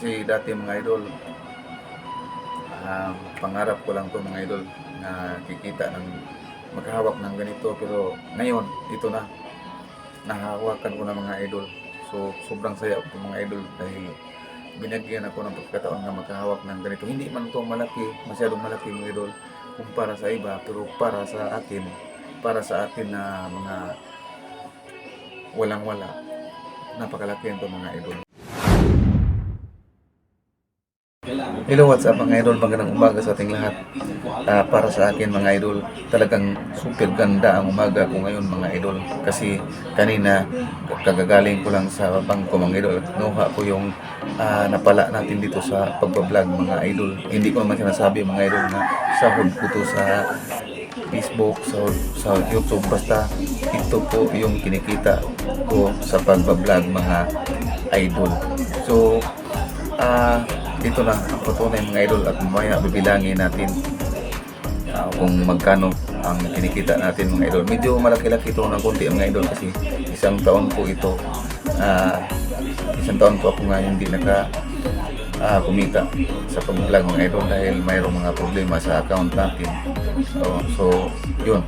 Kasi dati mga idol, pangarap ko lang to mga idol na kikita ng maghahawak ng ganito, pero ngayon ito na, nahahawakan ko na mga idol. So sobrang saya ko mga idol dahil binagyan ako ng pagkataon na maghahawak ng ganito. Hindi man to malaki, masyadong malaki mga idol kumpara sa iba, pero para sa atin na mga walang wala, napakalaki ito mga idol. Hello, what's up mga idol? Magandang umaga sa ating lahat. Para sa akin mga idol, talagang super ganda ang umaga ko ngayon mga idol. Kasi kanina, kagagaling ko lang sa bangko mga idol. Nuha ko yung napala natin dito sa pagbablog mga idol. Hindi ko naman sinasabi mga idol na sahod ko to sa Facebook, sa YouTube. Basta ito po yung kinikita ko sa pagbablog mga idol. So, dito na ang patunay mga idol at mamaya bibilangin natin kung magkano ang kinikita natin mga idol. Medyo malaki-laki ito ng konti mga idol kasi isang taon ko ako nga hindi kumita sa pag-vlog mga idol dahil mayroong mga problema sa account natin. So yun,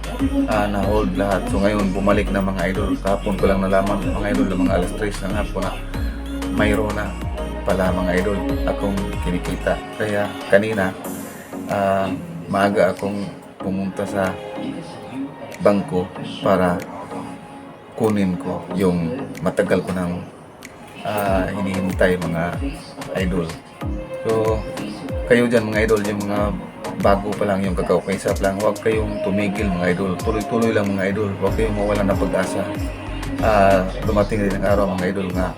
na-hold lahat. So ngayon bumalik na mga idol. Kahapon ko lang nalaman mga idol ng mga alas 3 ng hapon na mayroon na pala mga idol akong kinikita. Kaya kanina maaga akong pumunta sa bangko para kunin ko yung matagal ko nang hinihintay mga idol. So kayo dyan mga idol, yung mga bago pa lang, yung kakaupay-sap lang, huwag kayong tumigil mga idol. Tuloy-tuloy lang mga idol, huwag kayong mawalan ng pag-asa. Dumating din ang araw mga idol nga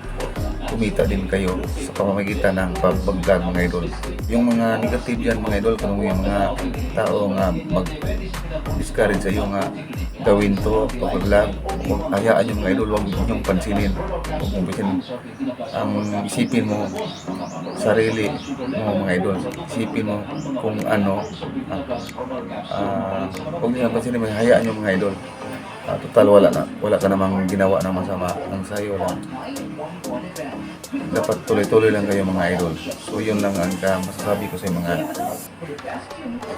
kumita din kayo sa pamamagitan ng pag-vlog mga idol. Yung mga negative dyan mga idol, kung yung mga tao nga mag-discourage sa iyo nga gawin to pag-vlog, hayaan yung mga idol, huwag yung pansinin. Isipin mo sarili mo mga idol, isipin mo kung ano, huwag yung pansinin mo, hayaan yung mga idol. Total wala ka namang ginawa ng masama, ang sayo lang. Dapat tuloy-tuloy lang kayo mga idol. So yun lang ang masasabi ko sa mga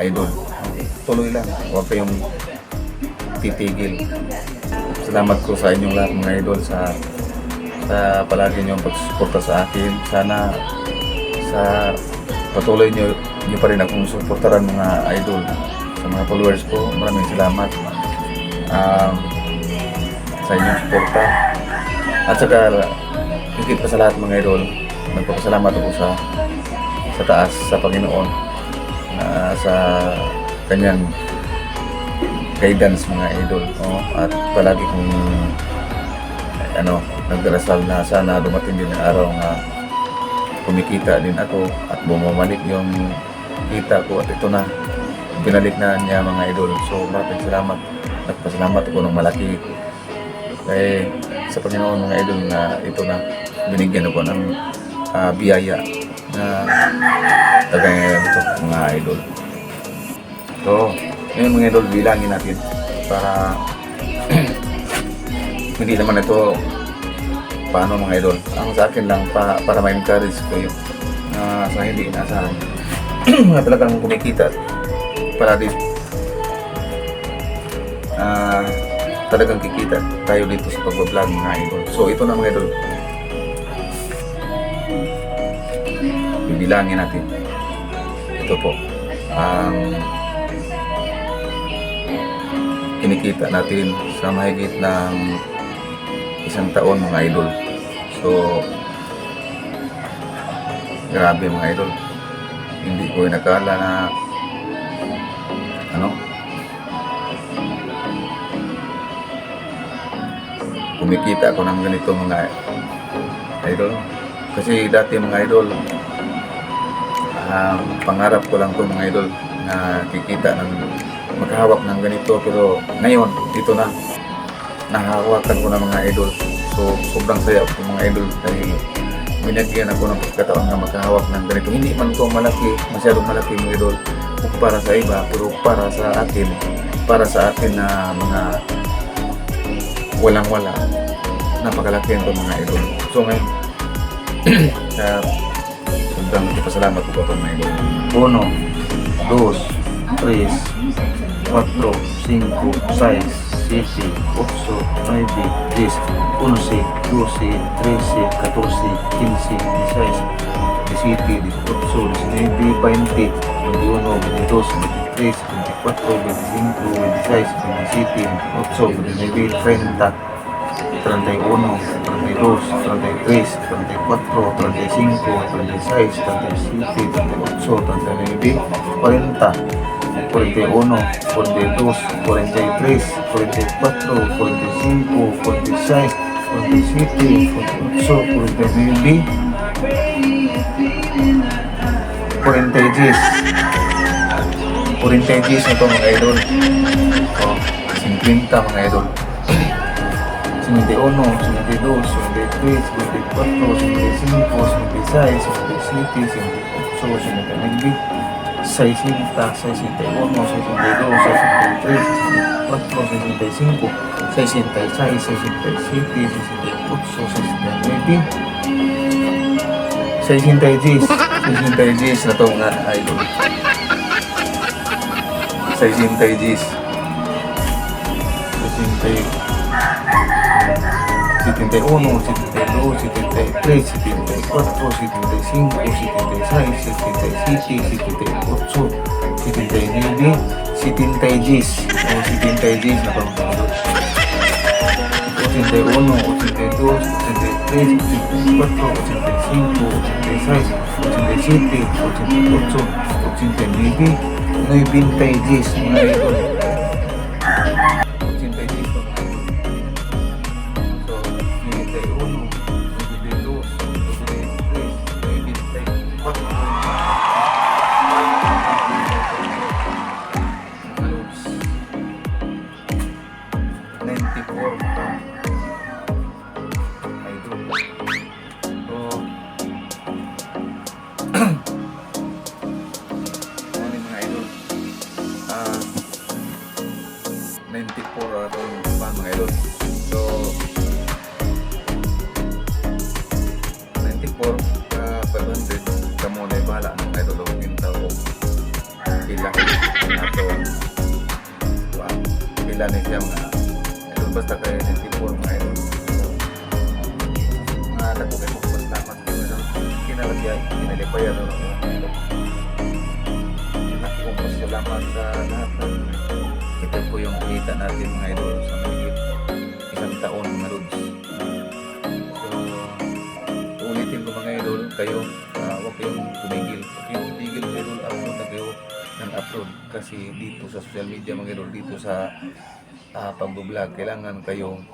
idol. Tuloy lang, huwag kayong titigil. Salamat ko sa inyong lahat mga idol sa palagi nyo pagsuporta sa akin. Sana sa patuloy nyo pa rin akong suportaran mga idol. Sa mga followers ko, maraming salamat sa inyong suporta. At saka higit pa sa lahat mga idol, nagpapasalamat ako sa taas, sa Panginoon, sa kanyang guidance mga idol. At palagi kong nagdarasal na sana dumating din ang araw na kumikita din ako at bumabalik yung kita ko, at ito na, binalik na niya mga idol. So maraming salamat. Nagpasalamat ako ng malaki sa Panginoon mga idol na ito na binigyan ako ng biyaya na tagay ito mga idol. So ngayon mga idol, bilangin natin para hindi naman ito paano mga idol. Ang sa akin lang para ma-encourage ko yung sa hindi inasahan na talagang kumikita para din talagang kikita tayo dito sa pagbablog mga idol. So ito na mga idol, bibilangin natin. Ito po ang kinikita natin sa mahigit ng isang taon mga idol. So grabe mga idol, hindi ko inakala na kumikita ako ng ganito mga idol. Kasi dati mga idol, pangarap ko lang to mga idol na kikita ng maghahawak ng ganito, pero ngayon ito na, nahahawakan ko na mga idol. So sobrang saya ko mga idol dahil binagyan ako ng pagkataon na maghahawak ng ganito. Hindi man to malaki, masyadong malaki mga idol kumpara sa iba, pero para sa atin na mga walang wala, napakalaki ito mga idol. So ngayon daghang pasalamat ko karon mga idol. 1, 2, 3, 4, 5, 6, 7, 8, 9, 10, 11, 12, 13, 14, 15, 16, 17, 18, 19, 20, 21, 22, 23, 24, 25, 26, 27, 28, 29, 30, 31, 32, 33, 34, 35, 36, 37, 38, 39, 40, 41, 42, 43, 44, 45, 46, 47, 48, 49, 40 Gs na to mga idol. O, 50 mga idol. 51, 52, 53, 54, 55, 56, 57, 58, 60, 61, 61, 62, 63, 64, 65, 66, 67, 68, 69, 60 Gs. 60 Gs na to mga idol. 60 Gs. 71, 72, 73, 74, 75, 76, 77, 78, 79, 70 Gs. O 70 Gs na pang 81, 82, 83, 84, 85, 86, 87, 88, 89, 90 Gs mga idol. 80 Gs pa mga idol. So, 91, 92, 93, 94 pa. Idol. So, ano mga idol? 94 atong pa mga idol. So, 94 500 kamo na bahala ng idol o gintaw o pila ato pila na siya mga idol basta kaya 94 mga idol. Mga lato kayo magpaslamat ko na kinalagyan kinalipayan ng mga idol. Laki kong pasalamat sa lahat ng ito po yung kita natin mga idol sa mahigit isang taon mga lods. So, ulitin ko mga idol, kayo, huwag kayong tumigil. Huwag kayong tumigil mga idol, upload na kayo ng upload. Kasi dito sa social media mga idol, dito sa pag-vlog, kailangan kayong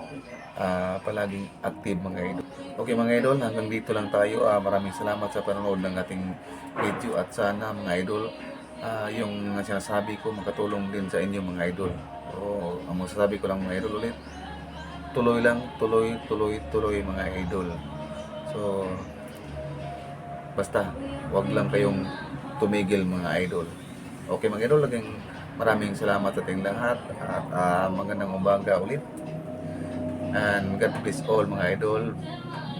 palaging active mga idol. Okay mga idol, hanggang dito lang tayo. Maraming salamat sa panonood ng ating video at sana mga idol, yung sinasabi ko makatulong din sa inyo mga idol. So, ang masasabi ko lang mga idol ulit, tuloy lang, tuloy mga idol. So, basta, wag lang kayong tumigil mga idol. Okay mga idol, maraming salamat sa ating lahat at magandang umaga ulit. And God bless all mga idol.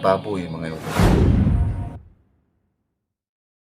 Baboy mga idol.